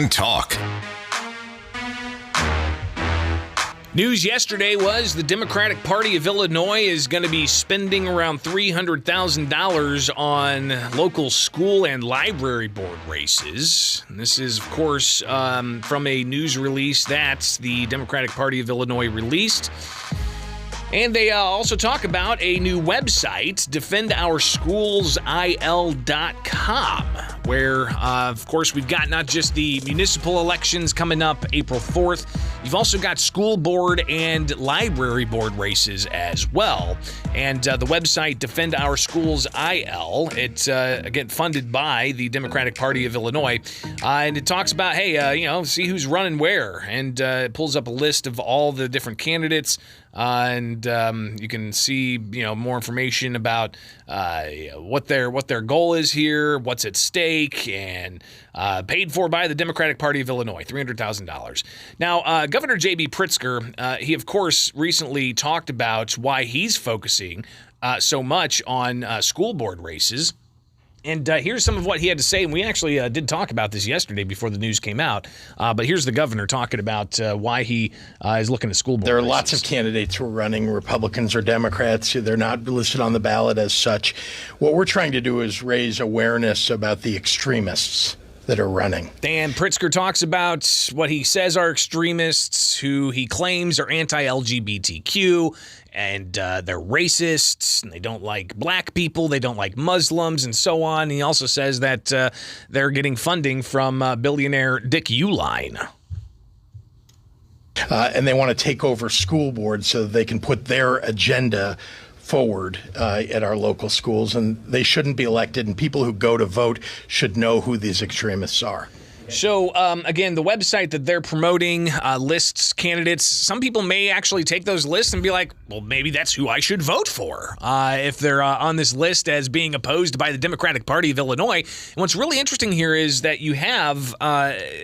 Talk. News yesterday was the Democratic Party of Illinois is going to be spending around $300,000 on local school and library board races. And this is, of course, from a news release that the Democratic Party of Illinois released. And they also talk about a new website, defendourschools.il.com, where, of course, we've got not just the municipal elections coming up April 4th, you've also got school board and library board races as well. And the website, Defend Our Schools IL, it's, again, funded by the Democratic Party of Illinois. And it talks about, hey, see who's running where. And it pulls up a list of all the different candidates. And you can see, more information about what their goal is here, what's at stake, and paid for by the Democratic Party of Illinois, $300,000. Now, Governor J.B. Pritzker, he, of course, recently talked about why he's focusing so much on school board races. And here's some of what he had to say. And we actually did talk about this yesterday before the news came out. But here's the governor talking about why he is looking at school board There are races. lots of candidates who are running, Republicans or Democrats. They're not listed on the ballot as such. What we're trying to do is raise awareness about the extremists that are running. Dan Pritzker talks about what he says are extremists who he claims are anti-LGBTQ, and they're racists, and they don't like black people, they don't like Muslims, and so on. He also says that they're getting funding from billionaire Dick Uihlein. And they want to take over school boards so that they can put their agenda forward at our local schools, and they shouldn't be elected, and people who go to vote should know who these extremists are. So, again, the website that they're promoting lists candidates. Some people may actually take those lists and be like, well, maybe that's who I should vote for if they're on this list as being opposed by the Democratic Party of Illinois. And what's really interesting here is that you have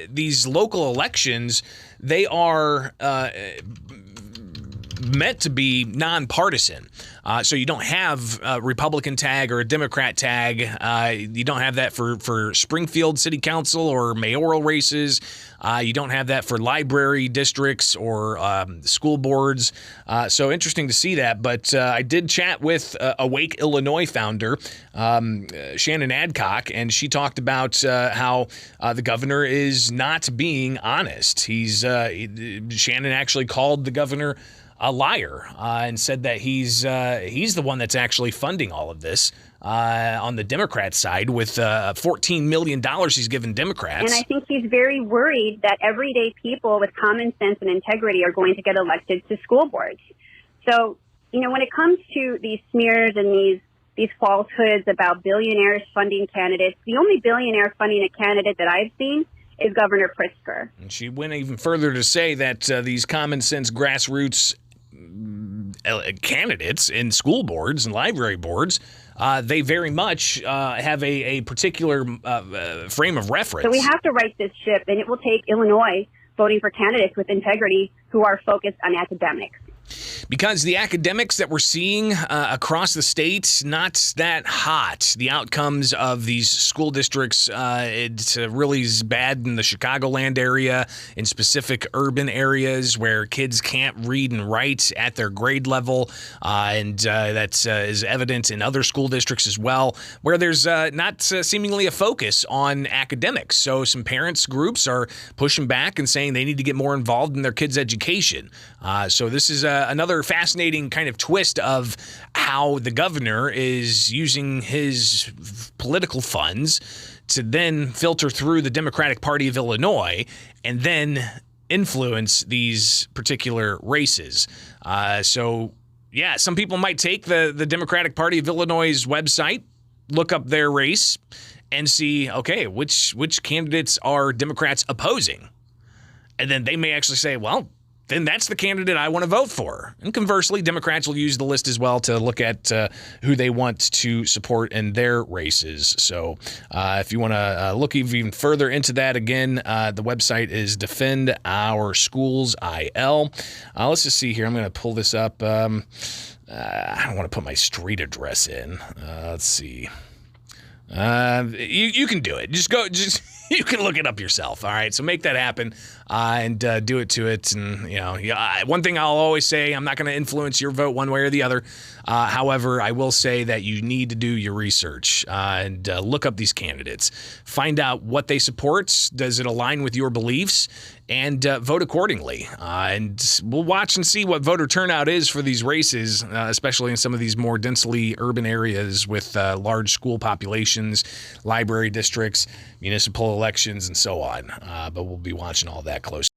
these local elections. They are meant to be nonpartisan. So you don't have a Republican tag or a Democrat tag. You don't have that for Springfield City Council or mayoral races. You don't have that for library districts or school boards. So interesting to see that. But I did chat with Awake Illinois founder Shannon Adcock, and she talked about how the governor is not being honest. Shannon actually called the governor a liar and said that he's the one that's actually funding all of this on the Democrat side with $14 million he's given Democrats. And I think he's very worried that everyday people with common sense and integrity are going to get elected to school boards. So, when it comes to these smears and these falsehoods about billionaires funding candidates, the only billionaire funding a candidate that I've seen is Governor Pritzker. And she went even further to say that these common sense grassroots candidates in school boards and library boards, they very much have a particular frame of reference. So we have to right this ship, and it will take Illinois voting for candidates with integrity who are focused on academics. Because the academics that we're seeing across the state, not that hot. The outcomes of these school districts, it's really bad in the Chicagoland area, in specific urban areas where kids can't read and write at their grade level. And that is evident in other school districts as well, where there's not seemingly a focus on academics. So some parents groups are pushing back and saying they need to get more involved in their kids' education. So this is another fascinating kind of twist of how the governor is using his political funds to then filter through the Democratic Party of Illinois and then influence these particular races. Some people might take the Democratic Party of Illinois' website, look up their race, and see, okay, which candidates are Democrats opposing? And then they may actually say, well, then that's the candidate I want to vote for. And conversely, Democrats will use the list as well to look at who they want to support in their races. So if you want to look even further into that, again, the website is Defend Our Schools IL. Let's just see here. I'm going to pull this up. I don't want to put my street address in. Let's see. You can do it. Just You can look it up yourself. All right. So make that happen and do it to it. And, one thing I'll always say, I'm not going to influence your vote one way or the other. However, I will say that you need to do your research and look up these candidates. Find out what they support. Does it align with your beliefs? And vote accordingly. And we'll watch and see what voter turnout is for these races, especially in some of these more densely urban areas with large school populations, library districts, municipal elections, and so on. But we'll be watching all that closely.